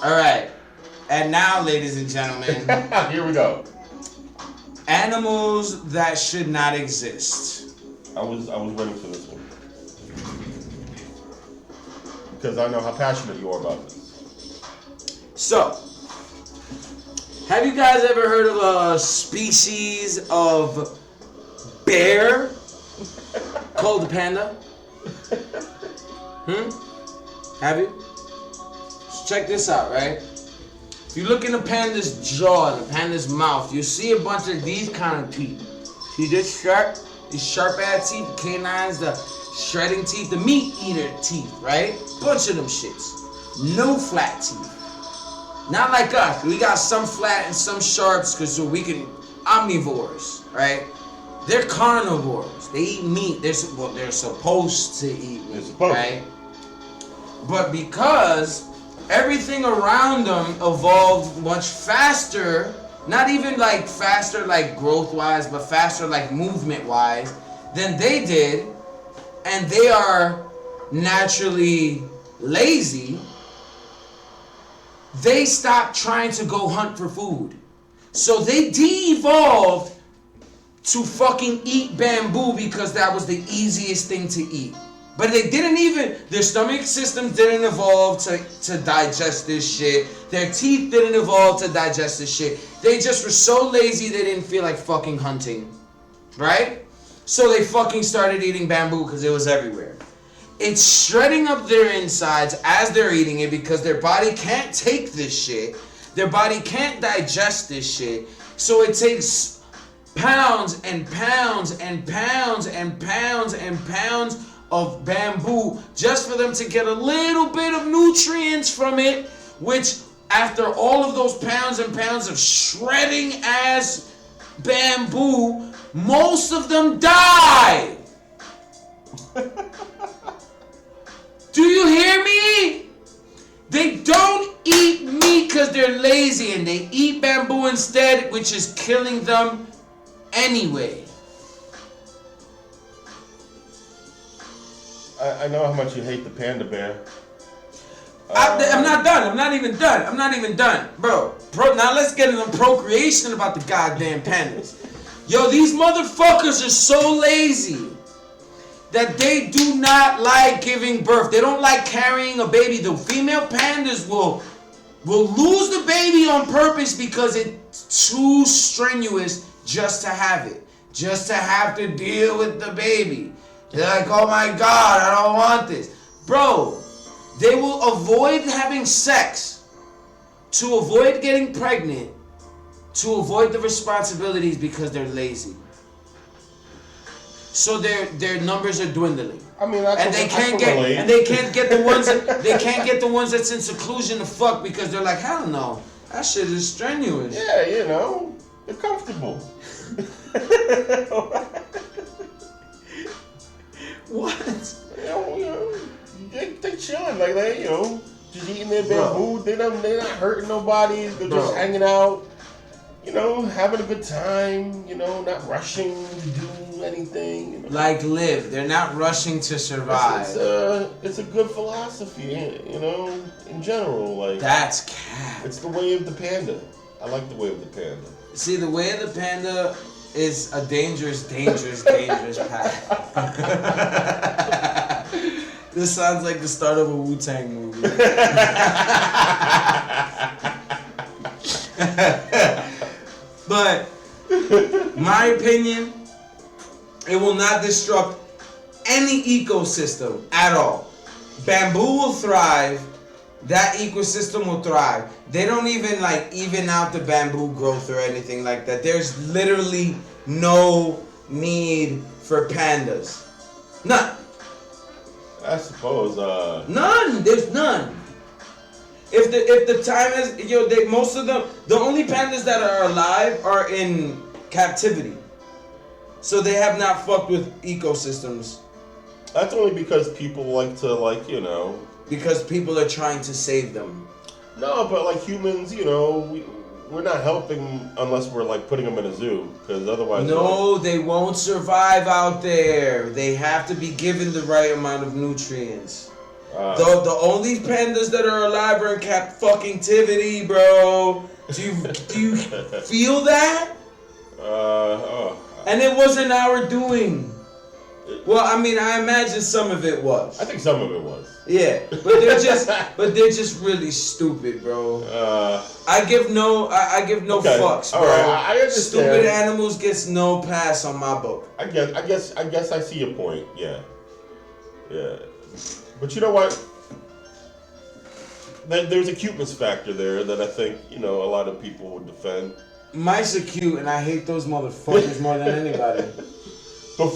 All right. And now, ladies and gentlemen, here we go. Animals that should not exist. I was waiting for this one because I know how passionate you are about this. So, have you guys ever heard of a species of bear called the panda? Have you? So check this out, right? If you look in the panda's jaw and the panda's mouth, you see a bunch of these kind of teeth. See this sharp? These sharp-ass teeth, the canines, the shredding teeth, the meat-eater teeth, right? Bunch of them shits. No flat teeth. Not like us. We got some flat and some sharps because so we can omnivores, right? They're carnivores. They eat meat. They're supposed to eat meat, right? But because everything around them evolved much faster, not even like faster like growth-wise, but faster like movement-wise than they did, and they are naturally lazy, they stopped trying to go hunt for food. So they de-evolved to fucking eat bamboo because that was the easiest thing to eat. But they didn't even, their stomach systems didn't evolve to digest this shit. Their teeth didn't evolve to digest this shit. They just were so lazy they didn't feel like fucking hunting. Right? So they fucking started eating bamboo because it was everywhere. It's shredding up their insides as they're eating it because their body can't take this shit. Their body can't digest this shit. So it takes pounds and pounds and pounds and pounds and pounds of bamboo just for them to get a little bit of nutrients from it, which after all of those pounds and pounds of shredding ass bamboo, most of them die. Do you hear me? They don't eat meat because they're lazy and they eat bamboo instead, which is killing them anyway. I know how much you hate the panda bear. I'm not done. I'm not even done. Bro, now let's get into procreation about the goddamn pandas. Yo, these motherfuckers are so lazy that they do not like giving birth. They don't like carrying a baby. The female pandas will lose the baby on purpose because it's too strenuous just to have it. Just to have to deal with the baby. They're like, oh my God, I don't want this. Bro, they will avoid having sex to avoid getting pregnant, to avoid the responsibilities because they're lazy. So their numbers are dwindling. I mean, they can't get the ones that's in seclusion to fuck because they're like, hell no, that shit is strenuous. Yeah, you know, they're comfortable. What? You know, they chilling like they, just eating their bamboo. They're not hurting nobody. They're just hanging out. Having a good time. Not rushing to do anything. Like live. They're not rushing to survive. It's a good philosophy. In general, like that's cap. It's the way of the panda. I like the way of the panda. See, the way of the panda is a dangerous path. This sounds like the start of a Wu-Tang movie. But, my opinion, it will not disrupt any ecosystem at all. Bamboo will thrive. That ecosystem will thrive. They don't even out the bamboo growth or anything like that. There's literally no need for pandas. None. I suppose. None. There's none. If the time is most of them, the only pandas that are alive are in captivity. So they have not fucked with ecosystems. That's only because people like to Because people are trying to save them. No, but like humans, we're not helping unless we're putting them in a zoo, because otherwise. No, they won't survive out there. They have to be given the right amount of nutrients. The only pandas that are alive are in captivity, bro. Do you feel that? And it wasn't our doing. Well, I mean, I imagine some of it was. I think some of it was. Yeah, but they're just really stupid, bro. I give no fucks, bro. All right, I understand. Stupid animals gets no pass on my book. I guess I see your point. Yeah. But you know what? There's a cuteness factor there that I think a lot of people would defend. Mice are cute, and I hate those motherfuckers more than anybody. Before